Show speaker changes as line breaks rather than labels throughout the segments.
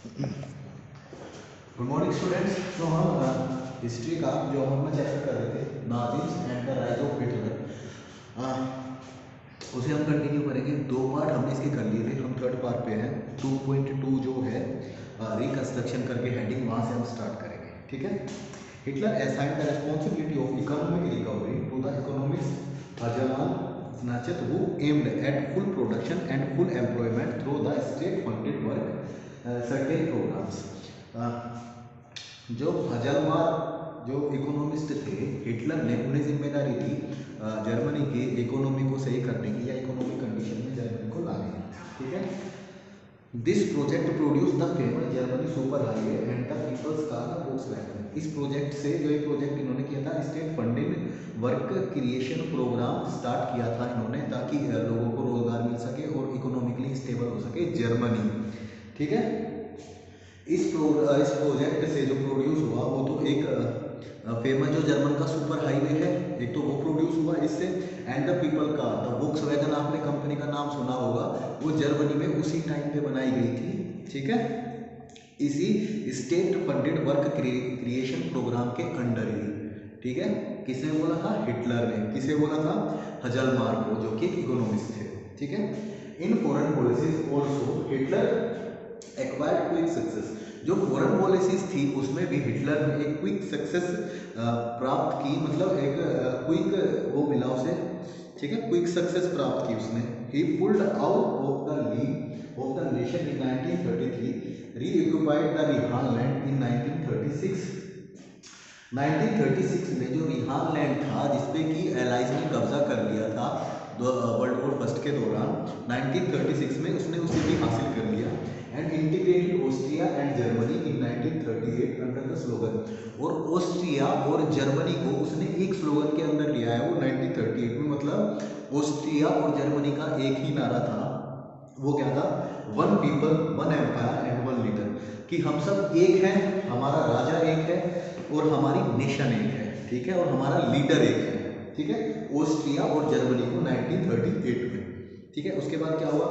Good morning students. तो हम history का जो हम अपना चैप्टर कर रहे थे Nazis and the rise of Hitler, उसे हम कंटिन्यू करेंगे। 2 पार्ट हमने इसके कर लिए थे, हम थर्ड पार्ट पे हैं। 2.2 जो है रिकंस्ट्रक्शन करके हेडिंग, वहाँ से हम स्टार्ट करेंगे। ठीक है। Hitler assigned the responsibility of economic recovery to the economist Herman Snatchet, who aimed at full production and full employment through the state-funded work certain programs. जो हजलमार जो इकोनॉमिस्ट थे हिटलर ने, उन्हें जिम्मेदारी थी जर्मनी की इकोनॉमी को सही करने की या इकोनॉमिक कंडीशन में जर्मनी को लाने की। ठीक है। This project produce the famous Germany super highway and the people's car the Volkswagen. इस प्रोजेक्ट से, जो ये प्रोजेक्ट इन्होंने किया था, state funded work creation programme start किया था इन्होंने, ताकि लोगों को रोजगार मिल सके और इकोनॉमिकली स्टेबल हो सके जर्मनी। ठीक है। इस प्रोजेक्ट से जो प्रोड्यूस हुआ वो तो एक फेमस जो जर्मन का सुपर हाईवे है, एक तो वो प्रोड्यूस हुआ इससे, and the people car the Volkswagen, आपने कंपनी का नाम सुना होगा, वो जर्मनी में उसी टाइम पे बनाई गई थी। ठीक है। इसी state funded work creation programme के अंडर ही। ठीक है। किसने बोला था? हिटलर ने। किसे बोला था? हजलमार को, जो कि इकोनॉमिस्ट थे। ठीक है। In foreign policies also Hitler acquired quick success. जो फॉरेन पॉलिसीज थी उसमें भी हिटलर ने एक क्विक सक्सेस प्राप्त की, मतलब एक क्विक वो मिला उसे। ठीक है। क्विक सक्सेस प्राप्त की उसने। ही pulled out of the league of the nation in 1933, रीऑक्युपाइड the Rihan land in 1936। 1936 में जो रिहान लैंड था, जिसपे कि एलाइज ने कब्जा कर लिया था वर्ल्ड वॉर फर्स्ट के दौरान, 1936 में उसने उसे भी हासिल कर लिया। And integrated Austria and Germany in 1938 under the slogan. और ऑस्ट्रिया और जर्मनी को उसने एक स्लोगन के अंदर लिया है वो 1938 में। मतलब ऑस्ट्रिया और जर्मनी का एक ही नारा था। वो क्या था? One people one empire and one leader. कि हम सब एक हैं, हमारा राजा एक है और हमारी नेशन एक है। ठीक है। और हमारा लीडर एक है। ठीक है। ऑस्ट्रिया और जर्मनी को 1938 में। ठीक है। उसके बाद क्या हुआ?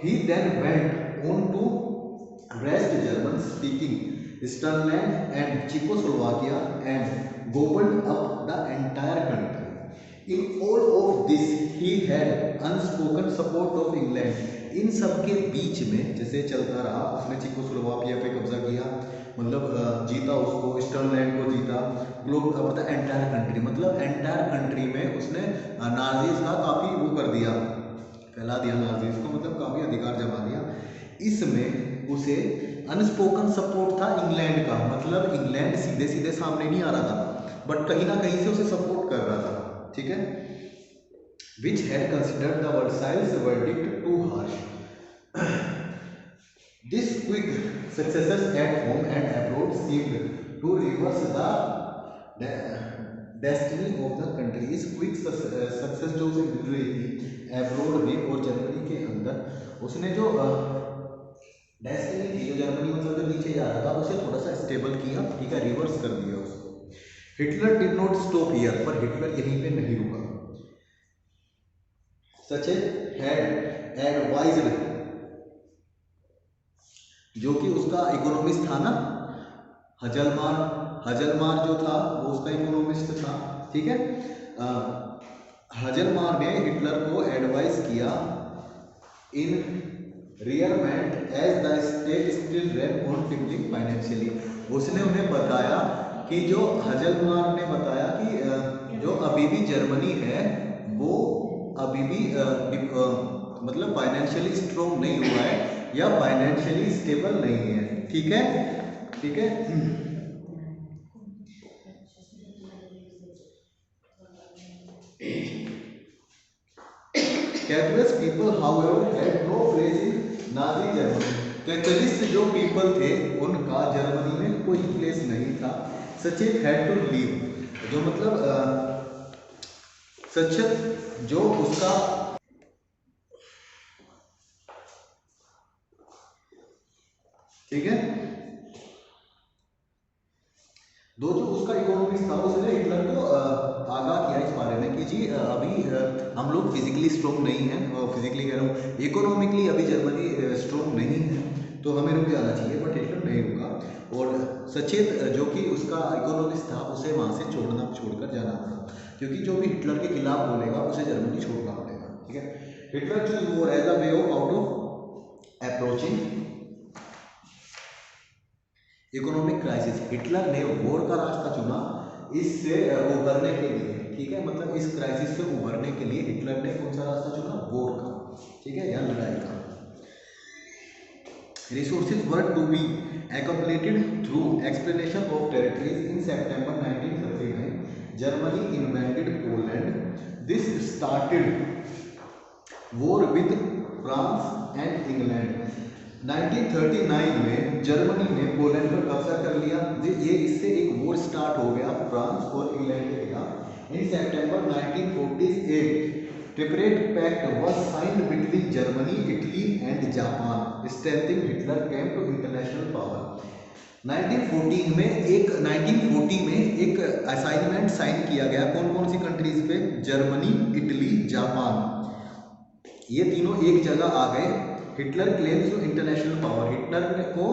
He then went on to wrest German speaking Sudetenland and Czechoslovakia and gobbled up the entire country. In all of this he had unspoken support of England. इन सब के बीच में जैसे चलता रहा, उसने चेकोस्लोवाकिया पे कब्जा किया, मतलब जीता उसको, स्टर्नलैंड को जीता, ग्लोब अब द एंटायर कंट्री, मतलब एंटायर कंट्री में उसने नाजीज का काफ़ी वो कर दिया, फैला दिया नाजीज को, मतलब काफ़ी अधिकार जमा दिया। इसमें उसे अनस्पोकन सपोर्ट था इंग्लैंड का, मतलब इंग्लैंड सीधे सीधे सामने नहीं आ रहा था, बट कहीं ना कहीं से उसे सपोर्ट कर रहा था। ठीक है। Which had considered the Versailles verdict too harsh. This quick successes at home and abroad seemed to reverse the destiny of the country. इस क्विक सक्सेस जो उसे मिल रही थी अब्रॉड में और जर्मनी के अंदर, उसने जो डेस्टिनी थी, जो जर्मनी मतलब जो नीचे जा रहा था, उसे थोड़ा सा स्टेबल किया। ठीक है। रिवर्स कर दिया उसको। Hitler did not stop here, पर हिटलर यहीं पे नहीं रुका। सचिन हैड एडवाइज्ड, जो कि उसका इकोनॉमिस्ट था ना, हजलमार। हजलमार जो था वो उसका इकोनॉमिस्ट था। ठीक है। हजलमार ने हिटलर को एडवाइस किया in rearmament as the state still ran on tumbling financially. उसने उन्हें बताया कि जो हजलमार ने बताया कि जो अभी भी जर्मनी है वो अभी भी मतलब फाइनेंशियली स्ट्रॉन्ग नहीं हुआ है या फाइनेंशियली स्टेबल नहीं है। ठीक है। ठीक है। Capitalist people however had no place in Nazi Germany. Capitalist जो पीपल थे उनका जर्मनी में कोई प्लेस नहीं था। सचिन हैड टू लीव, जो मतलब सचिन जो उसका ठीक है, जो उसका इकोनॉमिक्स था, उसने हिटलर को आगाह किया इस बारे में कि जी अभी हम लोग फिजिकली स्ट्रॉन्ग नहीं हैं, फिजिकली कह रहा हूँ, इकोनॉमिकली अभी जर्मनी स्ट्रॉन्ग नहीं है। तो हमें रुक जाना चाहिए, बट हिटलर नहीं रुका और सचेत जो कि उसका इकोनॉमिस्ट था उसे वहाँ से छोड़कर जाना पड़ा, क्योंकि जो भी हिटलर के खिलाफ बोलेगा उसे जर्मनी छोड़ना पड़ेगा। ठीक है, Hitler choose war as a way of out of approaching economic crisis. Hitler ने वॉर का रास्ता चुना इससे उभरने के लिए। ठीक है, मतलब इस क्राइसिस से उभरने के लिए हिटलर ने कौन सा रास्ता चुना? वॉर का। ठीक है, या लड़ाई का। Resources were to be accumulated through explanation of territories. In September 1939, Germany invaded Poland. This started war with France and England. 1939 में जर्मनी ने पोलैंड पर कब्जा कर लिया। ये इससे एक वॉर स्टार्ट हो गया फ्रांस और इंग्लैंड के खिलाफ। इन सितंबर 1948 Tripartite Pact was signed between Germany, Italy and Japan, strengthening Hitler came to international power. 1940 में एक असाइनमेंट साइन किया गया। कौन कौन सी कंट्रीज पे? जर्मनी, इटली, जापान, ये तीनों एक जगह आ गए। Hitler claims to international power, Hitler को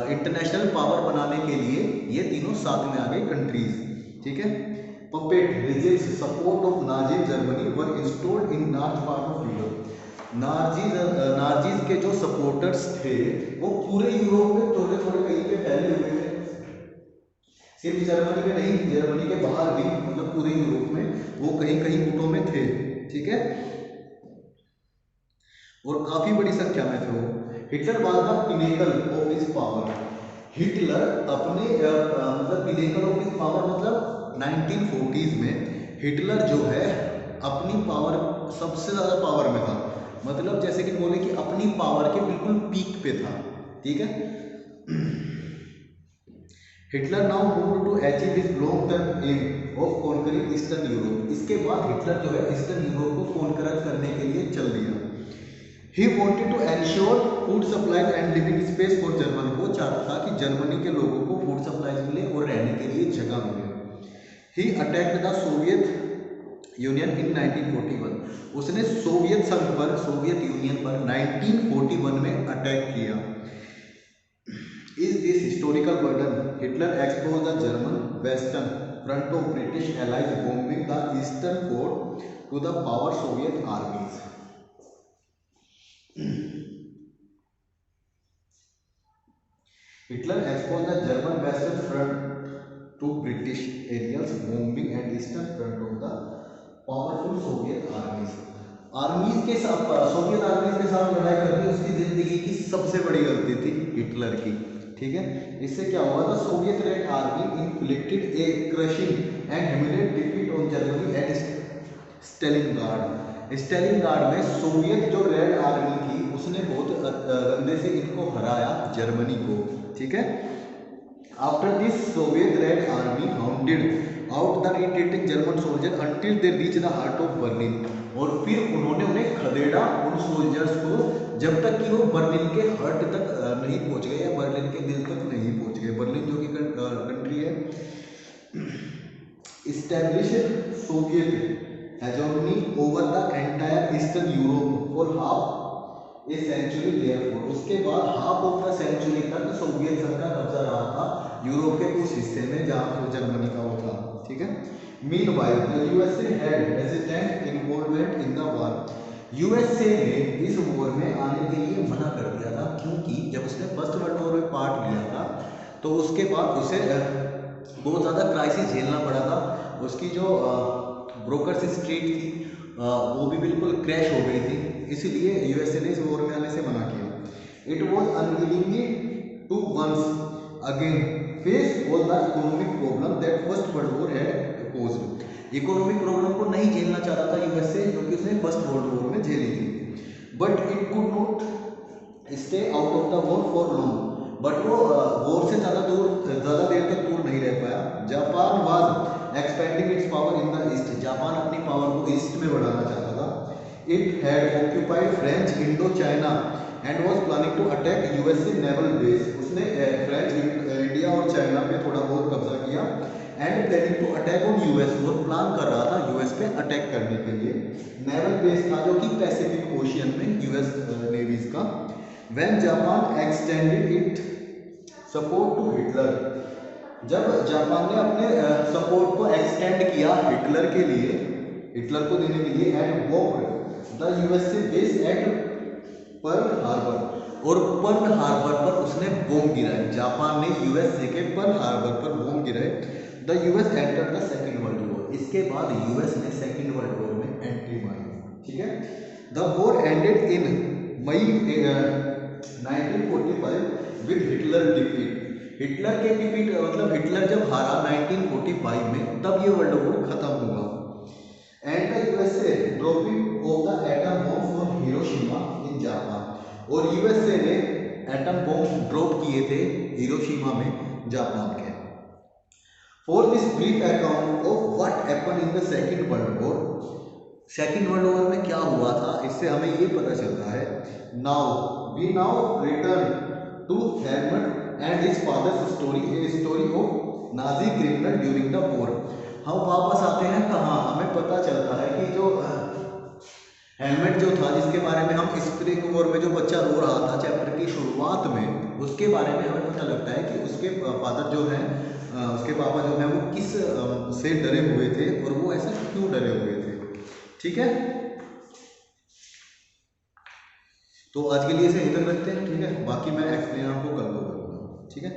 इंटरनेशनल पावर बनाने के लिए ये तीनों साथ में आ गए कंट्रीज। ठीक है, puppet regimes support of Nazi Germany were installed in north part of Europe. Nazis के जो सपोर्टर्स थे वो पूरे यूरोप में थोड़े थोड़े कहीं पे फैले हुए थे, सिर्फ जर्मनी में नहीं, जर्मनी के बाहर भी, मतलब पूरे यूरोप में वो कहीं कहीं गुटों में थे। ठीक है, और काफी बड़ी संख्या में थे वो। Hitler was the pinnacle of his power. Hitler अपने मतलब पिनेकल ऑफ हिज पावर मतलब 1940s में हिटलर जो है अपनी पावर सबसे ज़्यादा पावर में था, मतलब जैसे कि बोले कि अपनी पावर के बिल्कुल पीक पे था। ठीक है, Hitler now moved to achieve his long term aim of conquering Eastern Europe. इसके बाद हिटलर जो है ईस्टर्न यूरोप को कॉन्कर करने के लिए चल दिया। He wanted to ensure food supplies and living space for German। वो चाहता था कि जर्मनी के लोगों को फूड सप्लाईज मिले और रहने के लिए जगह मिले। He attacked the Soviet Union in 1941। उसने सोवियत संघ पर, सोवियत यूनियन पर 1941 में अटैक किया। Is this historical burden? Hitler exposed the German western front of British allies bombing the eastern front to the power Soviet armies। Hitler exposed the German western front to British areas bombing and eastern front of the powerful Soviet armies। आर्मीज के साथ, Soviet आर्मीज के साथ लड़ाई करके उसकी जिंदगी की सबसे बड़ी गलती थी हिटलर की। ठीक है, इससे क्या हुआ था? Soviet Red Army inflicted a crushing and humiliating defeat on Germany at Stalingrad. Stalingrad में सोवियत जो रेड आर्मी थी उसने बहुत गंदे से इनको हराया, जर्मनी को। ठीक है, after this Soviet Red army hounded out the retreating German soldier until they reach the heart of Berlin. और फिर उन्होंने उन्हें खदेड़ा उन सोल्जर्स को जब तक कि वो बर्लिन के हार्ट तक नहीं पहुंच गए, या बर्लिन के दिल तक नहीं पहुंच गए। बर्लिन जो कि कंट्री है। Established Soviet hegemony over the entire Eastern Europe for half a century therefore. उसके बाद हाफ ऑफ द सेंचुरी तक सोवियत संघ का कब्जा रहा था यूरोप के उस हिस्से में जहां पर जर्मनी का वो था। ठीक है, meanwhile the USA had hesitant involvement in the war. USA ने इस वॉर में आने के लिए मना कर दिया था, क्योंकि जब उसने फर्स्ट वर्ल्ड वॉर में पार्ट लिया था तो उसके बाद उसे बहुत ज़्यादा क्राइसिस झेलना पड़ा था। उसकी जो ब्रोकर्स स्ट्रीट थी वो भी बिल्कुल क्रैश हो गई थी, इसीलिए यूएसए ने इस वॉर में आने से मना किया। It was unwillingly to once again face all the economic problem that first world war had caused. Economic problem को नहीं झेलना चाहता था यूएसए, क्योंकि उसने फर्स्ट वर्ल्ड वॉर में झेली थी। But it could not stay out of the war for long. But वो वॉर से ज़्यादा देर तक दूर नहीं रह पाया। Japan was expanding its power in the East. Japan अपनी पावर को ईस्ट में बढ़ाना चाहता था। It had occupied French Indo China and was planning to attack USA naval base. उसने फ्रेंच इंडिया और चाइना पे थोड़ा बहुत कब्जा किया and planning to attack on US. वो प्लान कर रहा था यूएस पे अटैक करने के लिए। नेवल बेस था जो कि पैसिफिक ओशियन में यूएस नेवीज का। When Japan extended it support to Hitler, जब जापान ने अपने सपोर्ट को एक्सटेंड किया हिटलर के लिए, हिटलर को देने के लिए, and bomb the USA base at Pearl Harbor, और पर्ल हार्बर पर उसने बॉम्ब गिराए, जापान ने यूएसए के पर्ल हार्बर पर बॉम्ब गिराए। The US enter the second world war, इसके बाद यूएस ने सेकेंड वर्ल्ड वॉर में एंट्री मारी, ठीक है। The war ended in May 1945 with Hitler defeat, Hitler के डिफीट मतलब हिटलर जब हारा 1945 में, तब ये वर्ल्ड वॉर खत्म हुआ। And the USA dropping of the atom bomb from Hiroshima in Japan, और यूएसए ने एटम बॉम्ब ड्रॉप किए थे हिरोशिमा में जापान के। For this brief account of what happened in the second world war, second world war में क्या हुआ था, इससे हमें ये पता चलता है। Now return to Helmut and his father's story, a story of Nazi criminal during the war. हम वापस आते हैं कहाँ, हमें पता चलता है कि जो हेलमेट जो था, जिसके बारे में हम स्प्रिंग वॉर में जो बच्चा रो रहा था चैप्टर की शुरुआत में, उसके बारे में हमें पता लगता है कि उसके फादर जो हैं, उसके पापा जो हैं, वो किस से डरे हुए थे और वो ऐसा क्यों डरे हुए थे, ठीक है। तो आज के लिए इसे इधर रखते हैं, ठीक है, बाकी मैं एक्सप्लेन आपको कल को करूँगा, ठीक है।